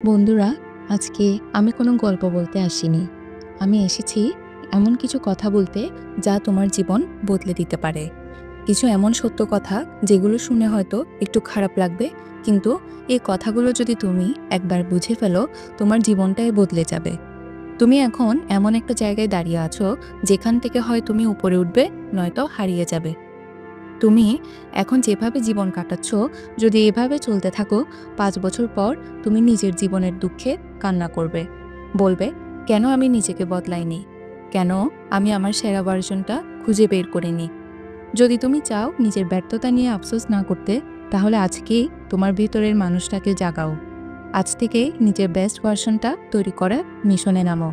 বন্ধুরা, আজকে আমি কোনো গল্প বলতে আসিনি। আমি এসেছি এমন কিছু কথা বলতে যা তোমার জীবন বদলে দিতে পারে। কিছু এমন সত্য কথা যেগুলো শুনে হয়তো একটু খারাপ লাগবে, কিন্তু এই কথাগুলো যদি তুমি একবার বুঝে ফেলো, তোমার জীবনটাই বদলে যাবে। তুমি এখন এমন একটা জায়গায় দাঁড়িয়ে আছো যেখান থেকে হয় তুমি উপরে উঠবে, নয়তো হারিয়ে যাবে। তুমি এখন যেভাবে জীবন কাটাচ্ছ, যদি এভাবে চলতে থাকো, ৫ বছর পর তুমি নিজের জীবনের দুঃখে কান্না করবে। বলবে, কেন আমি নিজেকে বদলাইনি? কেন আমি আমার সেরা ভার্সনটা খুঁজে বের করিনি? যদি তুমি চাও নিজের ব্যর্থতা নিয়ে আফসোস না করতে, তাহলে আজকেই তোমার ভেতরের মানুষটাকে জাগাও। আজ থেকে নিজের বেস্ট ভার্সনটা তৈরি করার মিশনে নামো।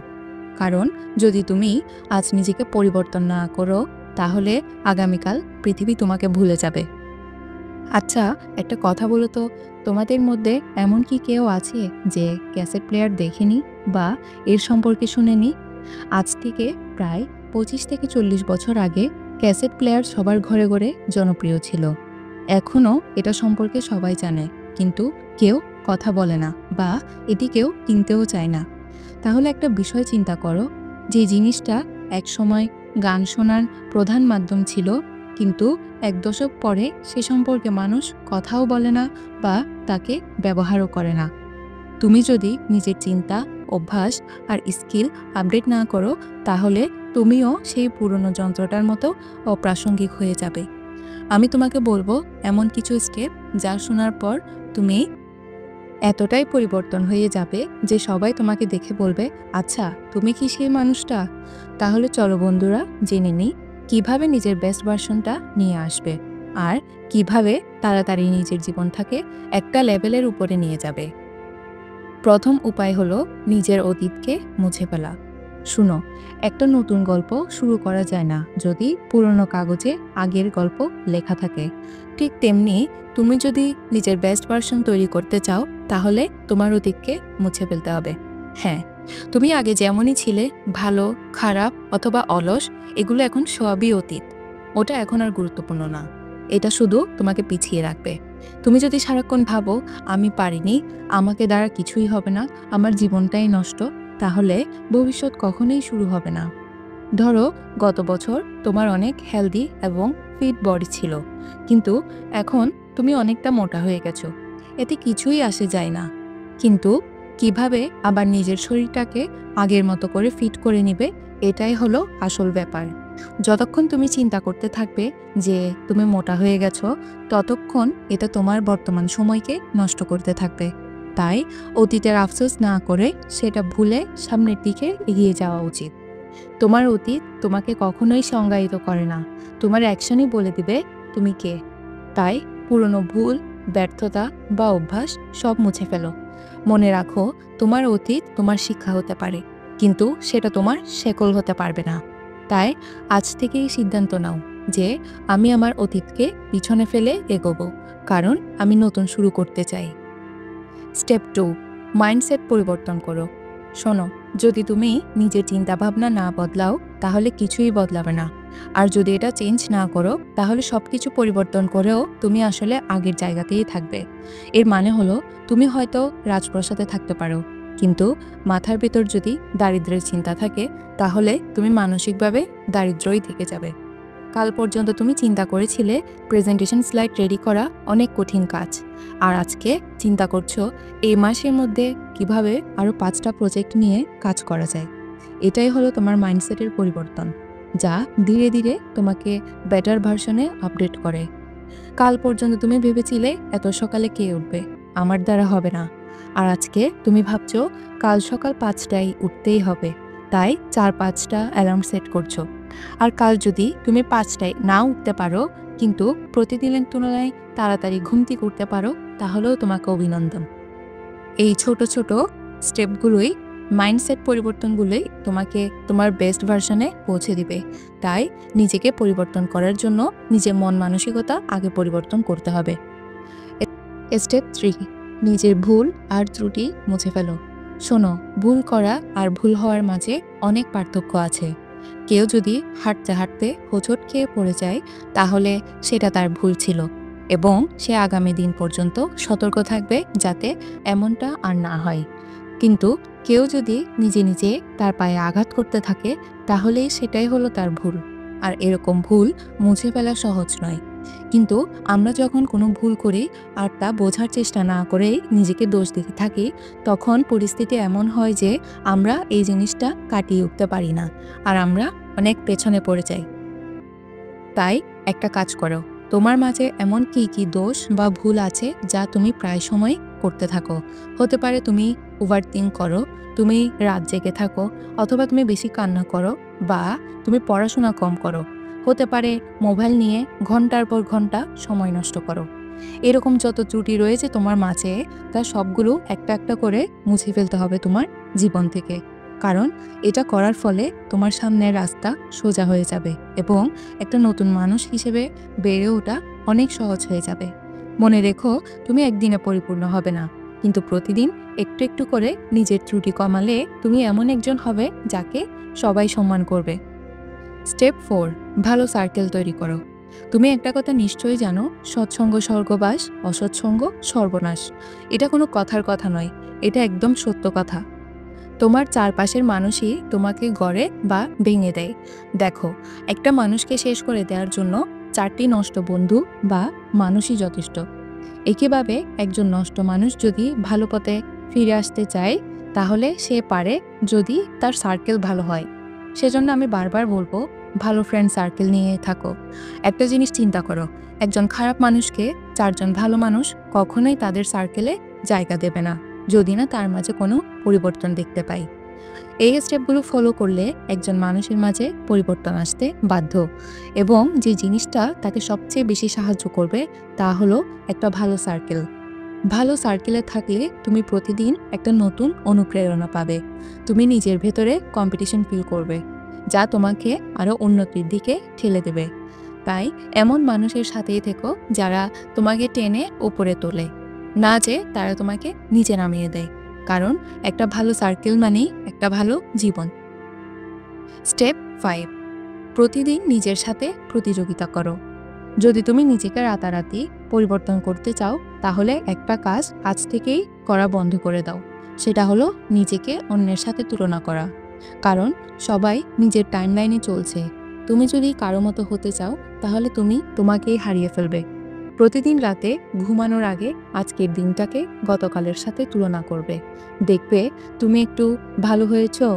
কারণ যদি তুমি আজ নিজেকে পরিবর্তন না করো, তাহলে আগামীকাল পৃথিবী তোমাকে ভুলে যাবে। আচ্ছা, একটা কথা বলো তো, তোমাদের মধ্যে এমন কি কেউ আছে যে ক্যাসেট প্লেয়ার দেখেনি বা এর সম্পর্কে শুনেনি? আজ থেকে প্রায় ২৫ থেকে ৪০ বছর আগে ক্যাসেট প্লেয়ার সবার ঘরে ঘরে জনপ্রিয় ছিল। এখনও এটা সম্পর্কে সবাই জানে, কিন্তু কেউ কথা বলে না বা এটি কেউ কিনতেও চায় না। তাহলে একটা বিষয় চিন্তা করো, যে জিনিসটা একসময় গান শোনার প্রধান মাধ্যম ছিল, কিন্তু ১ দশক পরে সে সম্পর্কে মানুষ কথাও বলে না বা তাকে ব্যবহারও করে না। তুমি যদি নিজের চিন্তা, অভ্যাস আর স্কিল আপডেট না করো, তাহলে তুমিও সেই পুরনো যন্ত্রটার মতো অপ্রাসঙ্গিক হয়ে যাবে। আমি তোমাকে বলবো এমন কিছু স্টেপ যা শোনার পর তুমি এতটাই পরিবর্তন হয়ে যাবে যে সবাই তোমাকে দেখে বলবে, আচ্ছা, তুমি কি সেই মানুষটা? তাহলে চলো বন্ধুরা, জেনে নিই কিভাবে নিজের বেস্ট ভার্সনটা নিয়ে আসবে আর কিভাবে তাড়াতাড়ি নিজের জীবনটাকে একটা লেভেলের উপরে নিয়ে যাবে। প্রথম উপায় হলো নিজের অতীতকে মুছে ফেলা। শুনো, একটা নতুন গল্প শুরু করা যায় না যদি পুরনো কাগজে আগের গল্প লেখা থাকে। ঠিক তেমনি তুমি যদি নিজের বেস্ট ভার্সন তৈরি করতে চাও, তাহলে তোমার অতীতকে মুছে ফেলতে হবে। হ্যাঁ, তুমি আগে যেমনই ছিলে, ভালো, খারাপ অথবা অলস, এগুলো এখন সবই অতীত। ওটা এখন আর গুরুত্বপূর্ণ না। এটা শুধু তোমাকে পিছিয়ে রাখবে। তুমি যদি সারাক্ষণ ভাবো, আমি পারিনি, আমাকে দ্বারা কিছুই হবে না, আমার জীবনটাই নষ্ট, তাহলে ভবিষ্যৎ কখনোই শুরু হবে না। ধরো, গত বছর তোমার অনেক হেলদি এবং ফিট বডি ছিল, কিন্তু এখন তুমি অনেকটা মোটা হয়ে গেছো। এতে কিছুই আসে যায় না। কিন্তু কিভাবে আবার নিজের শরীরটাকে আগের মতো করে ফিট করে নিবে, এটাই হলো আসল ব্যাপার। যতক্ষণ তুমি চিন্তা করতে থাকবে যে তুমি মোটা হয়ে গেছো, ততক্ষণ এটা তোমার বর্তমান সময়কে নষ্ট করতে থাকবে। তাই অতীতের আফসোস না করে সেটা ভুলে সামনের দিকে এগিয়ে যাওয়া উচিত। তোমার অতীত তোমাকে কখনোই সংজ্ঞায়িত করে না। তোমার অ্যাকশনই বলে দিবে তুমি কে। তাই পুরনো ভুল, ব্যর্থতা বা অভ্যাস সব মুছে ফেলো। মনে রাখো, তোমার অতীত তোমার শিক্ষা হতে পারে, কিন্তু সেটা তোমার শেকল হতে পারবে না। তাই আজ থেকেই সিদ্ধান্ত নাও যে আমি আমার অতীতকে পিছনে ফেলে এগোবো, কারণ আমি নতুন শুরু করতে চাই। স্টেপ ২, মাইন্ডসেট পরিবর্তন করো। শোনো, যদি তুমি নিজের চিন্তাভাবনা না বদলাও, তাহলে কিছুই বদলাবে না। আর যদি এটা চেঞ্জ না করো, তাহলে সবকিছু পরিবর্তন করেও তুমি আসলে আগের জায়গাতেই থাকবে। এর মানে হলো, তুমি হয়তো রাজপ্রাসাদে থাকতে পারো, কিন্তু মাথার ভেতর যদি দারিদ্র্যের চিন্তা থাকে, তাহলে তুমি মানসিকভাবে দারিদ্রই থেকে যাবে। কাল পর্যন্ত তুমি চিন্তা করেছিলে প্রেজেন্টেশন স্লাইড রেডি করা অনেক কঠিন কাজ, আর আজকে চিন্তা করছো এই মাসের মধ্যে কিভাবে আরও ৫টা প্রজেক্ট নিয়ে কাজ করা যায়। এটাই হলো তোমার মাইন্ডসেটের পরিবর্তন, যা ধীরে ধীরে তোমাকে বেটার ভার্সনে আপডেট করে। কাল পর্যন্ত তুমি ভেবেছিলে এত সকালে কে উঠবে, আমার দ্বারা হবে না। আর আজকে তুমি ভাবছো কাল সকাল ৫টায় উঠতেই হবে, তাই ৪-৫টা অ্যালার্ম সেট করছো। আর কাল যদি তুমি ৫টায় না উঠতে পারো, কিন্তু প্রতিদিনের তুলনায় তাড়াতাড়ি ঘুম থেকে উঠতে পারো, তাহলেও তোমাকে অভিনন্দন। এই ছোট ছোট স্টেপগুলোই, মাইন্ডসেট পরিবর্তনগুলোই তোমাকে তোমার বেস্ট ভার্সনে পৌঁছে দিবে। তাই নিজেকে পরিবর্তন করার জন্য নিজের মন মানসিকতা আগে পরিবর্তন করতে হবে। স্টেপ ৩, নিজের ভুল আর ত্রুটি মুছে ফেলো। শোনো, ভুল করা আর ভুল হওয়ার মাঝে অনেক পার্থক্য আছে। কেউ যদি হাঁটতে হাঁটতে হোঁচট খেয়ে পড়ে যায়, তাহলে সেটা তার ভুল ছিল এবং সে আগামী দিন পর্যন্ত সতর্ক থাকবে যাতে এমনটা আর না হয়। কিন্তু কেউ যদি নিজে নিজে তার পায়ে আঘাত করতে থাকে তাহলেই সেটাই হলো তার ভুল। আর এরকম ভুল মুছে ফেলা সহজ নয়। কিন্তু আমরা যখন কোনো ভুল করি আর তা বোঝার চেষ্টা না করেই নিজেকে দোষ দিতে থাকি, তখন পরিস্থিতি এমন হয় যে আমরা এই জিনিসটা কাটিয়ে উঠতে পারি না। আর আমরা অনেক পেছনে পড়ে যাই। তাই একটা কাজ করো। তোমার মাঝে এমন কি দোষ বা ভুল আছে যা তুমি প্রায় সময় করতে থাকো। হতে পারে তুমি ওভারথিংক করো, তুমি রাত জেগে থাকো, অথবা তুমি বেশি কান্না করো, বা তুমি পড়াশোনা কম করো। হতে পারে মোবাইল নিয়ে ঘন্টার পর ঘন্টা সময় নষ্ট করো। এরকম যত ত্রুটি রয়েছে তোমার মাঝে, তার সবগুলো একটা একটা করে মুছে ফেলতে হবে তোমার জীবন থেকে। কারণ এটা করার ফলে তোমার সামনের রাস্তা সোজা হয়ে যাবে এবং একটা নতুন মানুষ হিসেবে বেড়ে ওঠা অনেক সহজ হয়ে যাবে। মনে রেখো, তুমি একদিনে পরিপূর্ণ হবে না, কিন্তু প্রতিদিন একটু একটু করে নিজের ত্রুটি কমালে তুমি এমন একজন হবে যাকে সবাই সম্মান করবে। স্টেপ 4, ভালো সার্কেল তৈরি করো। তুমি একটা কথা নিশ্চয়ই জানো, সৎসঙ্গ স্বর্গবাস, অসৎসঙ্গ সর্বনাশ। এটা কোনো কথার কথা নয়, এটা একদম সত্য কথা। তোমার চারপাশের মানুষই তোমাকে গড়ে বা ভেঙে দেয়। দেখো, একটা মানুষকে শেষ করে দেওয়ার জন্য 4টি নষ্ট বন্ধু বা মানুষই যথেষ্ট। একইভাবে একজন নষ্ট মানুষ যদি ভালো পথে ফিরে আসতে চায়, তাহলে সে পারে যদি তার সার্কেল ভালো হয়। সেজন্য আমি বারবার বলবো, ভালো ফ্রেন্ড সার্কেল নিয়ে থাকো। একটা জিনিস চিন্তা করো, একজন খারাপ মানুষকে 4জন ভালো মানুষ কখনোই তাদের সার্কেলে জায়গা দেবে না, যদি না তার মাঝে কোনো পরিবর্তন দেখতে পাই। এই স্টেপগুলো ফলো করলে একজন মানুষের মাঝে পরিবর্তন আসতে বাধ্য, এবং যে জিনিসটা তাকে সবচেয়ে বেশি সাহায্য করবে তা হলো একটা ভালো সার্কেল। ভালো সার্কেলে থাকলে তুমি প্রতিদিন একটা নতুন অনুপ্রেরণা পাবে। তুমি নিজের ভেতরে কম্পিটিশন ফিল করবে, যা তোমাকে আরও উন্নতির দিকে ঠেলে দেবে। তাই এমন মানুষের সাথেই থেকো যারা তোমাকে টেনে উপরে তোলে, না যে তারা তোমাকে নিচে নামিয়ে দেয়। কারণ একটা ভালো সার্কেল মানেই একটা ভালো জীবন। স্টেপ 5, প্রতিদিন নিজের সাথে প্রতিযোগিতা করো। যদি তুমি নিজেকে রাতারাতি পরিবর্তন করতে চাও, তাহলে একটা কাজ আজ থেকেই করা বন্ধ করে দাও। সেটা হলো নিজেকে অন্যের সাথে তুলনা করা। কারণ সবাই নিজের টাইমলাইনে চলছে। তুমি যদি কারো মতো হতে চাও, তাহলে তুমি তোমাকেই হারিয়ে ফেলবে। প্রতিদিন রাতে ঘুমানোর আগে আজকের দিনটাকে গতকালের সাথে তুলনা করবে। দেখবে তুমি একটু ভালো হয়েছো,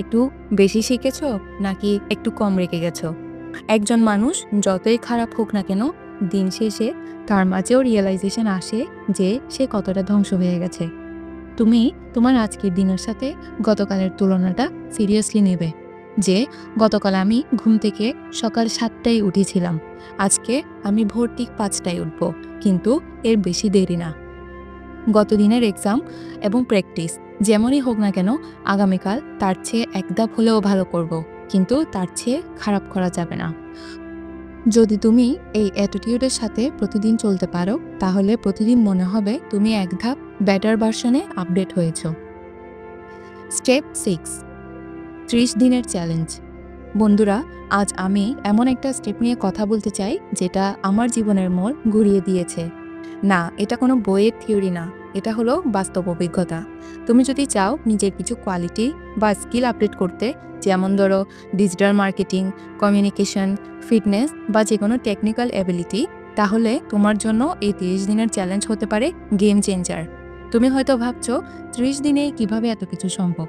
একটু বেশি শিখেছো, নাকি একটু কম রেখে গেছো। একজন মানুষ যতই খারাপ হোক না কেন, দিন শেষে তার মাঝেও রিয়েলাইজেশন আসে যে সে কতটা ধ্বংস হয়ে গেছে। তুমি তোমার আজকের দিনের সাথে গতকালের তুলনাটা সিরিয়াসলি নেবে, যে গতকাল আমি ঘুম থেকে সকাল 7টায় উঠেছিলাম, আজকে আমি ভোর ঠিক 5টায় উঠব, কিন্তু এর বেশি দেরি না। গত দিনের এক্সাম এবং প্র্যাকটিস যেমনই হোক না কেন, আগামীকাল তার চেয়ে এক ধাপ হলেও ভালো করব, কিন্তু তার চেয়ে খারাপ করা যাবে না। যদি তুমি এই অ্যাটিটিউডের সাথে প্রতিদিন চলতে পারো, তাহলে প্রতিদিন মনে হবে তুমি এক ধাপ বেটার ভার্সনে আপডেট হয়েছ। স্টেপ 6, 30 দিনের চ্যালেঞ্জ। বন্ধুরা, আজ আমি এমন একটা স্টেপ নিয়ে কথা বলতে চাই যেটা আমার জীবনের মোড় ঘুরিয়ে দিয়েছে। না, এটা কোনো বইয়ের থিওরি না, এটা হলো বাস্তব অভিজ্ঞতা। তুমি যদি চাও নিজের কিছু কোয়ালিটি বা স্কিল আপডেট করতে, যেমন ধরো ডিজিটাল মার্কেটিং, কমিউনিকেশন, ফিটনেস বা যে কোনো টেকনিক্যাল অ্যাবিলিটি, তাহলে তোমার জন্য এই 30 দিনের চ্যালেঞ্জ হতে পারে গেম চেঞ্জার। তুমি হয়তো ভাবছো 30 দিনে কিভাবে এত কিছু সম্ভব।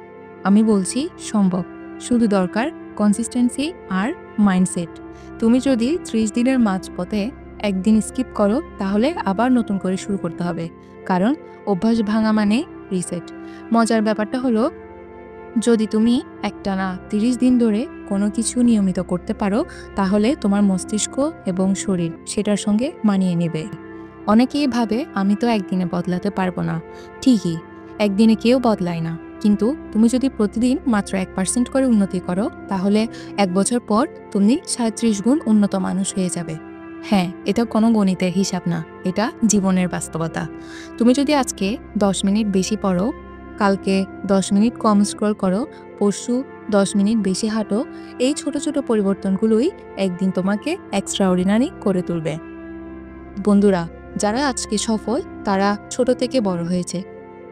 আমি বলছি সম্ভব, শুধু দরকার কনসিস্টেন্সি আর মাইন্ডসেট। তুমি যদি 30 দিনের মাঝপথে একদিন স্কিপ করো, তাহলে আবার নতুন করে শুরু করতে হবে, কারণ অভ্যাস ভাঙা মানে রিসেট। মজার ব্যাপারটা হলো, যদি তুমি একটানা 30 দিন ধরে কোনো কিছু নিয়মিত করতে পারো, তাহলে তোমার মস্তিষ্ক এবং শরীর সেটার সঙ্গে মানিয়ে নেবে। অনেকেই ভাবে আমি তো একদিনে বদলাতে পারবো না। ঠিকই, একদিনে কেউ বদলায় না, কিন্তু তুমি যদি প্রতিদিন মাত্র 1% করে উন্নতি করো, তাহলে 1 বছর পর তুমি 37 গুণ উন্নত মানুষ হয়ে যাবে। হ্যাঁ, এটা কোনো গণিতের হিসাব না, এটা জীবনের বাস্তবতা। তুমি যদি আজকে 10 মিনিট বেশি পড়ো, কালকে 10 মিনিট কম স্ক্রল করো, পরশু 10 মিনিট বেশি হাঁটো, এই ছোট ছোট পরিবর্তনগুলোই একদিন তোমাকে এক্সট্রাঅর্ডিনারি করে তুলবে। বন্ধুরা, যারা আজকে সফল, তারা ছোট থেকে বড় হয়েছে।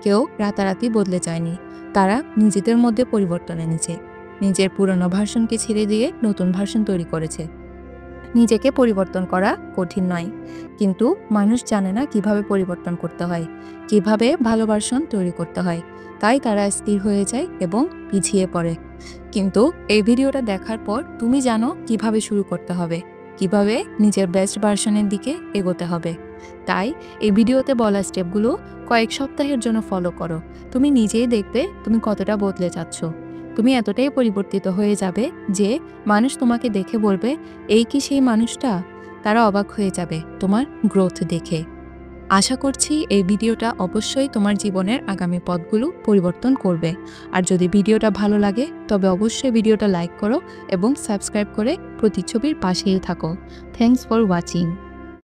কেউ রাতারাতি বদলে যায়নি। তারা নিজেদের মধ্যে পরিবর্তন এনেছে, নিজের পুরনো ভার্সনকে ছেড়ে দিয়ে নতুন ভার্সন তৈরি করেছে। নিজেকে পরিবর্তন করা কঠিন নয়, কিন্তু মানুষ জানে না কিভাবে পরিবর্তন করতে হয়, কিভাবে ভালো ভার্সন তৈরি করতে হয়। তাই তারা স্থির হয়ে যায় এবং পিছিয়ে পড়ে। কিন্তু এই ভিডিওটা দেখার পর তুমি জানো কিভাবে শুরু করতে হবে, কিভাবে নিজের বেস্ট ভার্সনের দিকে এগোতে হবে। তাই এই ভিডিওতে বলা স্টেপগুলো কয়েক সপ্তাহের জন্য ফলো করো। তুমি নিজেই দেখবে তুমি কতটা বদলে যাচ্ছ। তুমি এতটাই পরিবর্তিত হয়ে যাবে যে মানুষ তোমাকে দেখে বলবে, এই কি সেই মানুষটা? তারা অবাক হয়ে যাবে তোমার গ্রোথ দেখে। আশা করছি এই ভিডিওটা অবশ্যই তোমার জীবনের আগামী পথগুলো পরিবর্তন করবে। আর যদি ভিডিওটা ভালো লাগে তবে অবশ্যই ভিডিওটা লাইক করো এবং সাবস্ক্রাইব করে প্রতিচ্ছবির পাশেই থাকো। Thanks for watching.